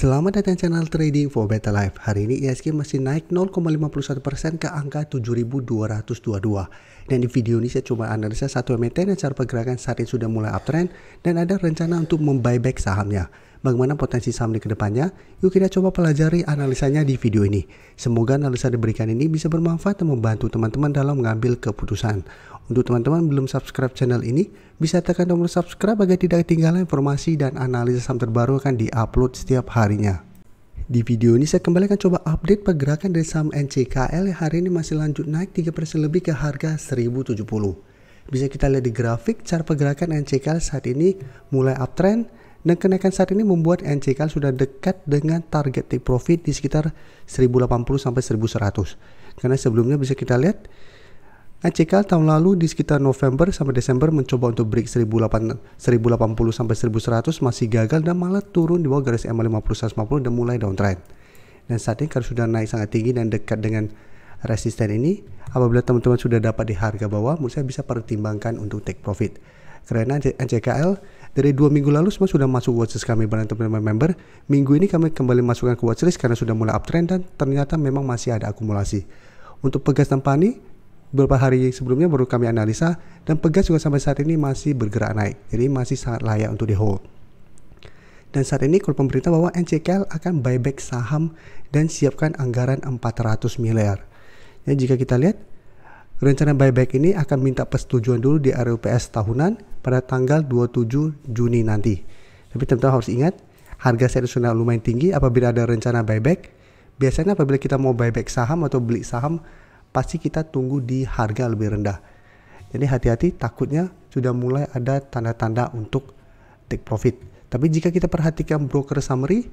Selamat datang channel Trading for Better Life. Hari ini IHSG masih naik 0,51% ke angka 7.222. Dan di video ini saya coba analisa satu emiten dan cara pergerakan saat ini sudah mulai uptrend dan ada rencana untuk membuyback sahamnya. Bagaimana potensi saham di kedepannya? Yuk kita coba pelajari analisanya di video ini. Semoga analisa diberikan ini bisa bermanfaat dan membantu teman-teman dalam mengambil keputusan. Untuk teman-teman belum subscribe channel ini, bisa tekan tombol subscribe agar tidak ketinggalan informasi dan analisa saham terbaru akan diupload setiap harinya. Di video ini saya kembali akan coba update pergerakan dari saham NCKL yang hari ini masih lanjut naik 3% lebih ke harga 1070. Bisa kita lihat di grafik cara pergerakan NCKL saat ini mulai uptrend dan kenaikan saat ini membuat NCKL sudah dekat dengan target take profit di sekitar 1080 sampai 1100. Karena sebelumnya bisa kita lihat NCKL tahun lalu di sekitar November sampai Desember mencoba untuk break 1080 sampai 1100 masih gagal dan malah turun di bawah garis EMA 50 150 dan mulai downtrend. Dan saat ini karena sudah naik sangat tinggi dan dekat dengan resisten ini, apabila teman-teman sudah dapat di harga bawah, menurut saya bisa pertimbangkan untuk take profit. Karena NCKL dari 2 minggu lalu semua sudah masuk watchlist kami bareng teman-teman member. Minggu ini kami kembali masukkan ke watchlist karena sudah mulai uptrend dan ternyata memang masih ada akumulasi. Untuk Pegas dan Pani, beberapa hari sebelumnya baru kami analisa dan Pegas juga sampai saat ini masih bergerak naik, jadi masih sangat layak untuk di hold. Dan saat ini kalau pemerintah bahwa NCKL akan buyback saham dan siapkan anggaran 400 miliar. Jadi jika kita lihat rencana buyback ini akan minta persetujuan dulu di RUPS tahunan pada tanggal 27 Juni nanti. Tapi teman-teman harus ingat harga saya sudah lumayan tinggi apabila ada rencana buyback. Biasanya apabila kita mau buyback saham atau beli saham pasti kita tunggu di harga lebih rendah. Jadi hati-hati, takutnya sudah mulai ada tanda-tanda untuk take profit. Tapi jika kita perhatikan broker summary,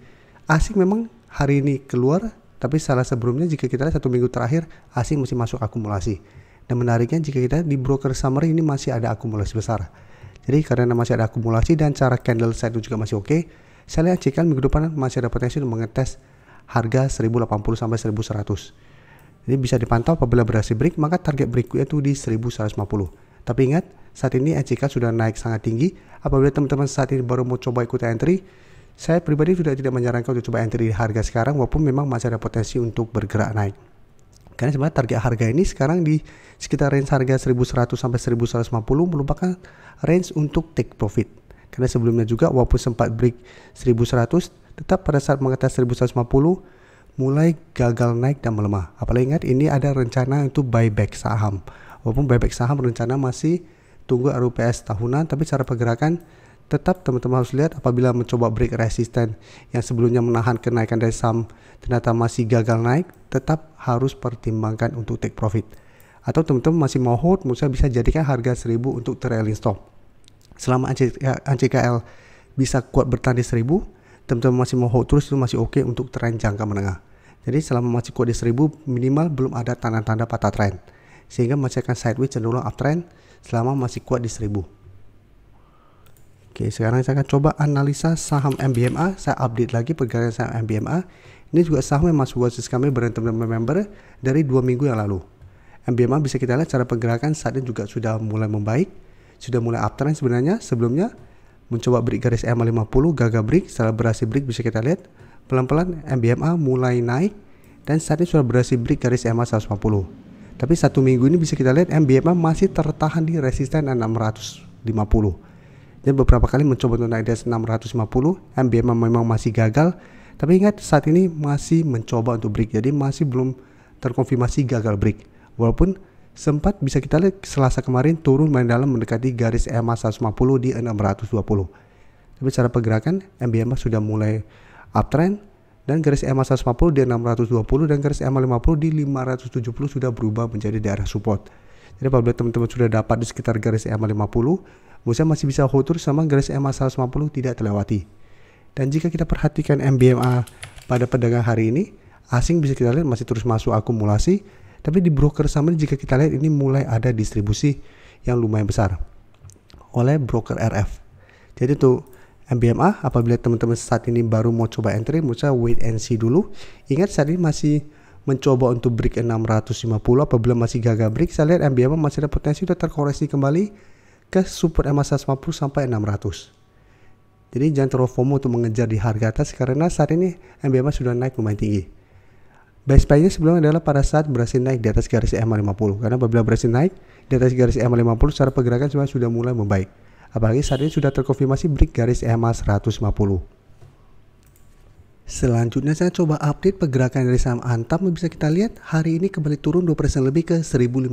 asing memang hari ini keluar, tapi salah sebelumnya jika kita lihat 1 minggu terakhir asing masih masuk akumulasi. Dan menariknya jika kita di broker summary ini masih ada akumulasi besar. Jadi karena masih ada akumulasi dan cara candle set juga masih oke, saya lihat NCKL minggu depan masih ada potensi untuk mengetes harga 1080 sampai 1100. Jadi bisa dipantau apabila berhasil break, maka target berikutnya itu di 1150. Tapi ingat, saat ini NCKL sudah naik sangat tinggi. Apabila teman-teman saat ini baru mau coba ikut entry, saya pribadi sudah tidak menyarankan untuk coba entry di harga sekarang, walaupun memang masih ada potensi untuk bergerak naik. Karena sebenarnya target harga ini sekarang di sekitar range harga 1100 sampai 1150 merupakan range untuk take profit. Karena sebelumnya juga walaupun sempat break 1100, tetap pada saat mengetes 1150 mulai gagal naik dan melemah. Apalagi ingat ini ada rencana untuk buyback saham. Walaupun buyback saham rencana masih tunggu RUPS tahunan, tapi cara pergerakan tetap teman-teman harus lihat apabila mencoba break resisten yang sebelumnya menahan kenaikan dari saham ternyata masih gagal naik, tetap harus pertimbangkan untuk take profit. Atau teman-teman masih mau hold, menurut saya bisa jadikan harga 1000 untuk trailing stop. Selama NCKL bisa kuat bertahan di 1000, teman-teman masih mau hold terus, itu masih oke untuk tren jangka menengah. Jadi selama masih kuat di 1000, minimal belum ada tanda-tanda patah tren, sehingga masih akan sideways cenderung uptrend selama masih kuat di 1000. Oke, sekarang saya akan coba analisa saham MBMA. Saya update lagi pergerakan saham MBMA. Ini juga saham yang masuk watchlist kami bareng teman-teman member dari 2 minggu yang lalu. MBMA bisa kita lihat cara pergerakan saat ini juga sudah mulai membaik, sudah mulai uptrend sebenarnya. Sebelumnya mencoba break garis EMA 50, gagal break. Setelah berhasil break bisa kita lihat pelan-pelan MBMA mulai naik dan saat ini sudah berhasil break garis EMA 150. Tapi 1 minggu ini bisa kita lihat MBMA masih tertahan di resisten 650. Dan beberapa kali mencoba untuk naik dari 650, MBMA memang masih gagal. Tapi ingat saat ini masih mencoba untuk break, jadi masih belum terkonfirmasi gagal break. Walaupun sempat bisa kita lihat Selasa kemarin turun main dalam mendekati garis EMA 150 di 620. Tapi cara pergerakan MBMA sudah mulai uptrend dan garis EMA 150 di 620 dan garis EMA 50 di 570 sudah berubah menjadi daerah support. Jadi apabila teman-teman sudah dapat di sekitar garis EMA 50, Musa masih bisa hold terus sama garis EMA 150 tidak terlewati. Dan jika kita perhatikan MBMA pada perdagangan hari ini, asing bisa kita lihat masih terus masuk akumulasi. Tapi di broker summary jika kita lihat ini mulai ada distribusi yang lumayan besar oleh broker RF. Jadi tuh MBMA apabila teman-teman saat ini baru mau coba entry, Musa wait and see dulu. Ingat saat ini masih mencoba untuk break 650, apabila masih gagal break, saya lihat MBMA masih ada potensi untuk terkoreksi kembali ke support EMA 150 sampai 600. Jadi jangan terlalu FOMO untuk mengejar di harga atas karena saat ini MBMA sudah naik lumayan tinggi. Best buy-nya sebelumnya adalah pada saat berhasil naik di atas garis EMA 50, karena apabila berhasil naik di atas garis EMA 50 secara pergerakan sebenarnya sudah mulai membaik. Apalagi saat ini sudah terkonfirmasi break garis EMA 150. Selanjutnya saya coba update pergerakan dari saham Antam. Bisa kita lihat hari ini kembali turun 2% lebih ke 1525.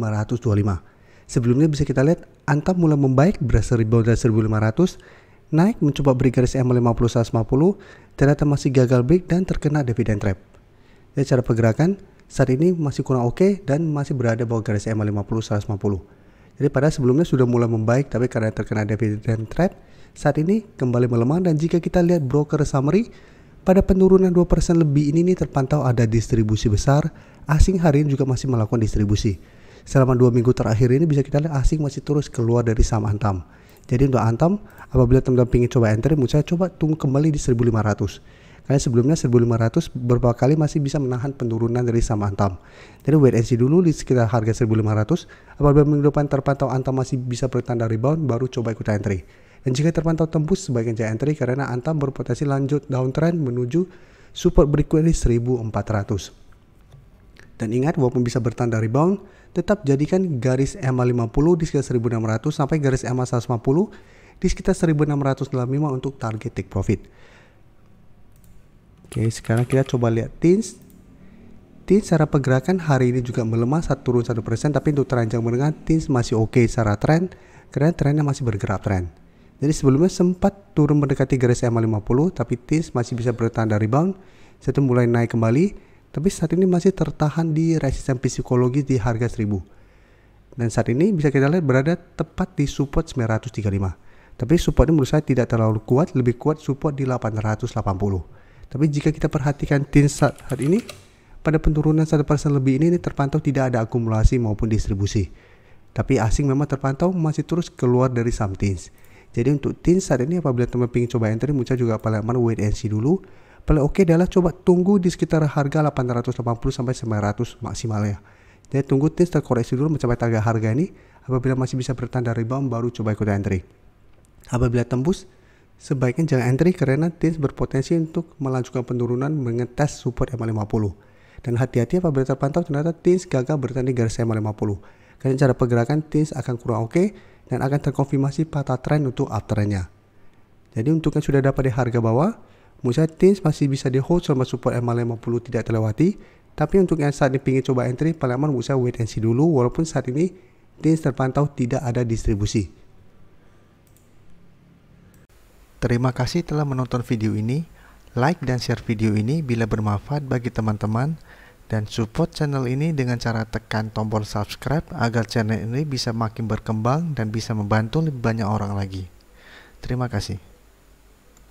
Sebelumnya bisa kita lihat Antam mulai membaik, berhasil rebound dari 1500, naik mencoba break garis EMA 50 150, ternyata masih gagal break dan terkena dividend trap. Jadi cara pergerakan saat ini masih kurang oke dan masih berada bawah garis EMA 50 150. Jadi pada sebelumnya sudah mulai membaik, tapi karena terkena dividend trap saat ini kembali melemah. Dan jika kita lihat broker summary, pada penurunan 2% lebih ini terpantau ada distribusi besar. Asing hari ini juga masih melakukan distribusi. Selama 2 minggu terakhir ini bisa kita lihat asing masih terus keluar dari saham Antam. Jadi untuk Antam, apabila teman-teman ingin coba entry, menurut saya coba tunggu kembali di 1500. Karena sebelumnya 1500 beberapa kali masih bisa menahan penurunan dari saham Antam. Jadi wait and see dulu di sekitar harga 1500. Apabila minggu depan terpantau Antam masih bisa bertanda rebound, baru coba ikut entry. Dan jika terpantau tembus, sebaiknya jangan entry karena Antam berpotensi lanjut downtrend menuju support berikutnya di 1400. Dan ingat, walaupun bisa bertanda rebound, tetap jadikan garis EMA 50 di sekitar 1600 sampai garis EMA 150 di sekitar 1665 untuk target take profit. Oke, sekarang kita coba lihat TINS. TINS secara pergerakan hari ini juga melemah, turun 1%, tapi untuk teranjang menengah TINS masih oke secara tren karena trennya masih bergerak tren. Jadi sebelumnya sempat turun mendekati garis EMA 50, tapi TINS masih bisa bertanda rebound. Setelah mulai naik kembali, tapi saat ini masih tertahan di resisten psikologi di harga 1000. Dan saat ini bisa kita lihat berada tepat di support 935. Tapi support ini menurut saya tidak terlalu kuat, lebih kuat support di 880. Tapi jika kita perhatikan TINS saat ini, pada penurunan 1% lebih ini terpantau tidak ada akumulasi maupun distribusi. Tapi asing memang terpantau masih terus keluar dari saham TINS. Jadi untuk TINS saat ini apabila teman ingin coba entry, menurut saya juga paling aman wait and see dulu. Paling oke adalah coba tunggu di sekitar harga 880 sampai 900 maksimal ya. Jadi tunggu TINS terkoreksi dulu mencapai target harga ini. Apabila masih bisa bertanda rebound, baru coba ikut entry. Apabila tembus, sebaiknya jangan entry karena TINS berpotensi untuk melanjutkan penurunan mengetes support EMA 50. Dan hati-hati apabila terpantau ternyata TINS gagal bertanding garis EMA 50. Karena cara pergerakan TINS akan kurang oke dan akan terkonfirmasi patah tren untuk uptrendnya. Jadi untuk yang sudah dapat di harga bawah, menurut saya TINS masih bisa di hold selama support EMA 50 tidak terlewati. Tapi untuk yang saat ini ingin coba entry, paling aman menurut saya wait and see dulu, walaupun saat ini TINS terpantau tidak ada distribusi. Terima kasih telah menonton video ini. Like dan share video ini bila bermanfaat bagi teman-teman, dan support channel ini dengan cara tekan tombol subscribe agar channel ini bisa makin berkembang dan bisa membantu lebih banyak orang lagi. Terima kasih.